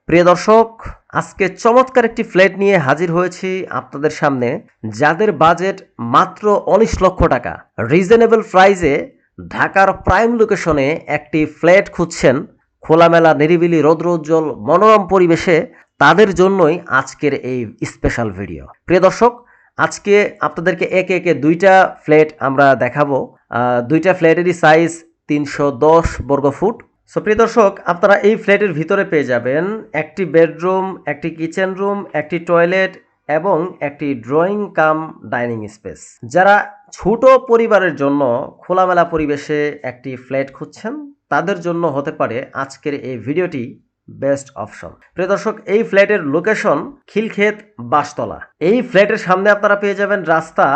প্রিয় দর্শক, আজকে চমৎকার একটি ফ্ল্যাট নিয়ে হাজির হয়েছি আপনাদের সামনে। যাদের বাজেট মাত্র ১৯ লক্ষ টাকা, রিজনেবল প্রাইসে ঢাকার প্রাইম লোকেশনে একটি ফ্ল্যাট খুঁজছেন, খোলামেলা নিরিবিলি রৌদ্রোজ্জ্বল মনোরম পরিবেশে, তাদের জন্যই আজকের এই স্পেশাল ভিডিও। প্রিয় দর্শক, আজকে আপনাদেরকে একে একে দুইটা ফ্ল্যাট আমরা দেখাবো। দুইটা ফ্ল্যাটেরই সাইজ ৩১০ বর্গফুট। সো প্রিয় দর্শক, আপনারা এই ফ্ল্যাটের ভিতরে পেয়ে যাবেন একটি বেডরুম, একটি কিচেন রুম, একটি টয়লেট এবং একটি ড্রয়িং কাম ডাইনিং স্পেস। যারা ছোট পরিবারের জন্য খোলামেলা পরিবেশে একটি ফ্ল্যাট খুঁজছেন, তাদের জন্য হতে পারে আজকের এই ভিডিওটি বেস্ট অপশন। প্রিয় দর্শক, এই ফ্ল্যাটের লোকেশন খিলক্ষেত বাসতলা। এই ফ্ল্যাটের সামনে আপনারা পেয়ে যাবেন রাস্তা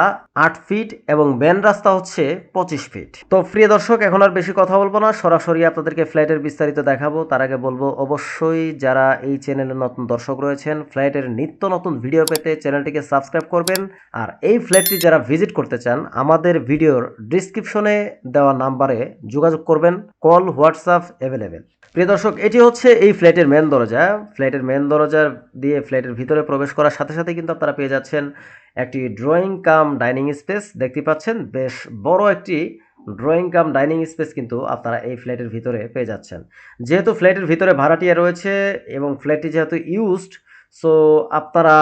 ৮ ফিট এবং মেন রাস্তা হচ্ছে ২৫ ফিট। তো প্রিয় দর্শক, এখন আর বেশি কথা বলবো না, সরাসরি আপনাদেরকে ফ্ল্যাটের বিস্তারিত দেখাবো। তার আগে বলবো, অবশ্যই যারা এই চ্যানেলে নতুন দর্শক রয়েছেন, ফ্ল্যাটের নিত্য নতুন ভিডিও পেতে চ্যানেলটিকে সাবস্ক্রাইব করবেন। আর এই ফ্ল্যাটটি যারা ভিজিট করতে চান, আমাদের ভিডিওর ডিসক্রিপশনে দেওয়া নাম্বারে যোগাযোগ করবেন। Call, WhatsApp available. প্রিয় দর্শক, এটি হচ্ছে এই ফ্ল্যাটের মেন দরজা। ফ্ল্যাটের মেন দরজা দিয়ে ফ্ল্যাটের ভিতরে প্রবেশ করার সাথে সাথে কিন্তু আপনারা পেয়ে যাচ্ছেন একটি ড্রয়িং কাম ডাইনিং স্পেস। দেখতে পাচ্ছেন বেশ বড় একটি ড্রয়িং কাম ডাইনিং স্পেস কিন্তু আপনারা এই ফ্ল্যাটের ভিতরে পেয়ে যাচ্ছেন। যেহেতু ফ্ল্যাটের ভিতরে ভাড়াটিয়া রয়েছে এবং ফ্ল্যাটটি যেহেতু ইউজড, সো আপনারা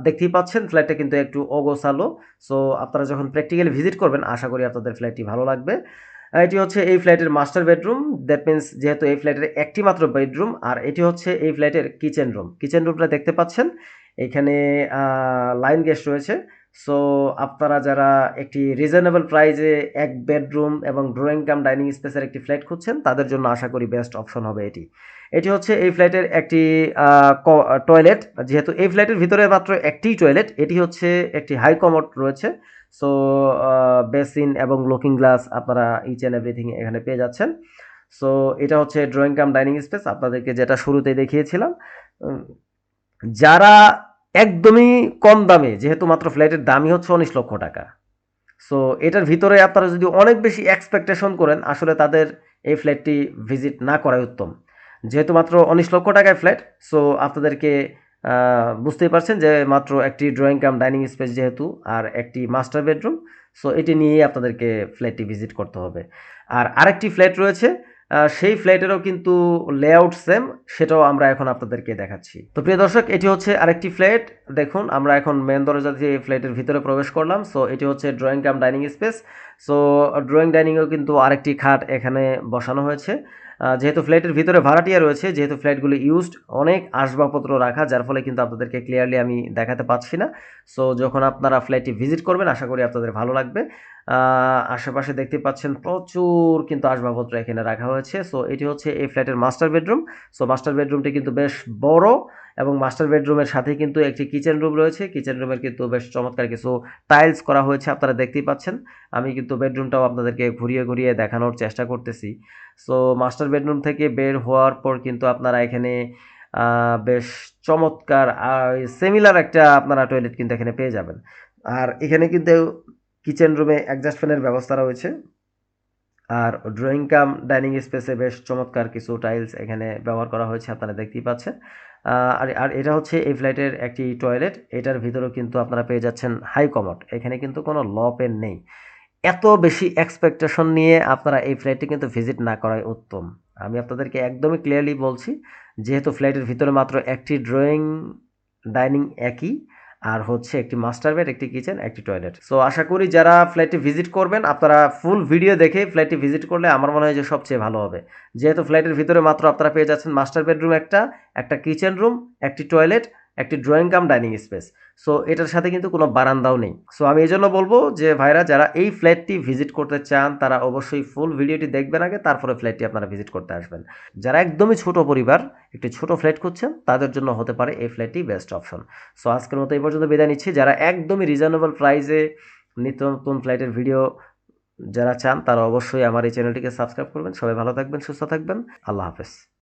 দেখতেই পাচ্ছেন ফ্ল্যাটটা কিন্তু একটু অগোছালো। সো আপনারা যখন প্র্যাকটিক্যালি ভিজিট করবেন, আশা করি আপনাদের ফ্ল্যাটটি ভালো লাগবে। এটি হচ্ছে এই ফ্ল্যাটের মাস্টার বেডরুম। দ্যাট মিন্স যেহেতু এই ফ্ল্যাটের একটি মাত্র বেডরুম, আর এটি হচ্ছে এই ফ্ল্যাটের কিচেন রুম। কিচেন রুমটা দেখতে পাচ্ছেন, এখানে লাইন গ্যাস রয়েছে। সো আপনারা যারা একটি রিজনেবল প্রাইসে এক বেডরুম এবং ড্রয়িং কাম ডাইনিং স্পেসের একটি ফ্ল্যাট খুঁজছেন, তাদের জন্য আশা করি বেস্ট অপশন হবে এটি। এটি হচ্ছে এই ফ্ল্যাটের একটি টয়লেট। যেহেতু এই ফ্ল্যাটের ভিতরে মাত্র একটিই টয়লেট, এটি হচ্ছে একটি হাই কমোড রয়েছে। সো বেসিন এবং লুকিং গ্লাস আপনারা ইচ অ্যান্ড এভরিথিং এখানে পেয়ে যাচ্ছেন। সো এটা হচ্ছে ড্রয়িং কাম ডাইনিং স্পেস, আপনাদেরকে যেটা শুরুতেই দেখিয়েছিলাম। যারা একদমই কম দামে, যেহেতু মাত্র ফ্ল্যাটের দামই হচ্ছে ১৯ লক্ষ টাকা, সো এটার ভিতরে আপনারা যদি অনেক বেশি এক্সপেকটেশন করেন, আসলে তাদের এই ফ্ল্যাটটি ভিজিট না করাই উত্তম। যেহেতু মাত্র ১৯ লক্ষ টাকায় ফ্ল্যাট, সো আপনাদেরকে বুঝতেই পারছেন যে মাত্র একটি ড্রয়িং কাম ডাইনিং স্পেস যেহেতু, আর একটি মাস্টার বেডরুম, সো এটি নিয়েই আপনাদেরকে ফ্ল্যাটটি ভিজিট করতে হবে। আর আরেকটি ফ্ল্যাট রয়েছে, সেই ফ্ল্যাটেরও কিন্তু লেআউট সেম, সেটাও আমরা এখন আপনাদেরকে দেখাচ্ছি। তো প্রিয় দর্শক, এটি হচ্ছে আরেকটি ফ্ল্যাট। দেখুন, আমরা এখন মেন দরজা দিয়ে ফ্ল্যাটের ভিতরে প্রবেশ করলাম। সো এটি হচ্ছে drawing cum dining space. So drawing ডাইনিংয়েও কিন্তু আরেকটি খাট এখানে বসানো হয়েছে। যেহেতু ফ্ল্যাটের ভিতরে ভাড়াটিয়া রয়েছে, যেহেতু ফ্ল্যাটগুলি ইউজড, অনেক আসবাবপত্র রাখা, যার ফলে কিন্তু আপনাদেরকে ক্লিয়ারলি আমি দেখাতে পাচ্ছি না। সো যখন আপনারা ফ্ল্যাটটি ভিজিট করবেন, আশা করি আপনাদের ভালো লাগবে। আশেপাশে দেখতে পাচ্ছেন প্রচুর কিন্তু আসবাবপত্র এখানে রাখা হয়েছে। সো এটি হচ্ছে এই ফ্ল্যাটের মাস্টার বেডরুম। সো মাস্টার বেডরুমটি কিন্তু বেশ বড় এবং মাস্টার বেডরুমের সাথে কিন্তু একটি কিচেন রুম রয়েছে। কিচেন রুমের কিন্তু বেশ চমৎকার কিছু টাইলস করা হয়েছে, আপনারা দেখতেই পাচ্ছেন। আমি কিন্তু বেডরুমটাও আপনাদেরকে ঘুরিয়ে ঘুরিয়ে দেখানোর চেষ্টা করতেছি। সো মাস্টার বেডরুম থেকে বের হওয়ার পর কিন্তু আপনারা এখানে বেশ চমৎকার সিমিলার একটা আপনারা টয়লেট কিন্তু এখানে পেয়ে যাবেন। আর এখানে কিন্তু কিচেন রুমে অ্যাডজাস্ট ফ্যানের ব্যবস্থা রয়েছে। আর ড্রয়িং কাম ডাইনিং স্পেসে বেশ চমৎকার কিছু টাইলস এখানে ব্যবহার করা হয়েছে, আপনারা দেখতেই পাচ্ছেন। আর এটা হচ্ছে এই ফ্ল্যাটের একটি টয়লেট। এটার ভিতরেও কিন্তু আপনারা পেয়ে যাচ্ছেন হাই কমোড। এখানে কিন্তু কোনো ল পেন নেই। এত বেশি এক্সপেকটেশন নিয়ে আপনারা এই ফ্ল্যাটটি কিন্তু ভিজিট না করাই উত্তম। আমি আপনাদেরকে একদমই ক্লিয়ারলি বলছি, যেহেতু ফ্ল্যাটের ভিতরে মাত্র একটি ড্রয়িং ডাইনিং একই, আর হচ্ছে একটি মাস্টার বেড, একটি কিচেন, একটি টয়লেট। সো আশা করি যারা ফ্ল্যাটটি ভিজিট করবেন, আপনারা ফুল ভিডিও দেখে ফ্ল্যাটটি ভিজিট করলে আমার মনে হয় যে সবচেয়ে ভালো হবে। যেহেতু ফ্ল্যাটের ভিতরে মাত্র আপনারা পেয়ে যাচ্ছেন মাস্টার বেডরুম একটা কিচেন রুম, একটি টয়লেট, একটি drawing cum dining space. So এটার সাথে কিন্তু কোনো বারান্দাও নেই। সো আমি এই জন্য বলবো যে ভাইরা, যারা এই ফ্ল্যাটটি ভিজিট করতে চান, তারা অবশ্যই ফুল ভিডিওটি দেখবেন আগে, তারপরে ফ্ল্যাটটি আপনারা ভিজিট করতে আসবেন। যারা একদমই ছোট পরিবার, একটি ছোট ফ্ল্যাট খুঁজছেন, তাদের জন্য হতে পারে এই ফ্ল্যাটটি বেস্ট অপশন। সো আজকের মতো এই পর্যন্ত বিদায় নিচ্ছি। যারা একদমই রিজনেবল প্রাইসে নিত্য নতুন ফ্ল্যাটের ভিডিও যারা চান, তারা অবশ্যই আমার এই চ্যানেলটিকে সাবস্ক্রাইব করবেন। সবাই ভালো থাকবেন, সুস্থ থাকবেন। আল্লাহ হাফেজ।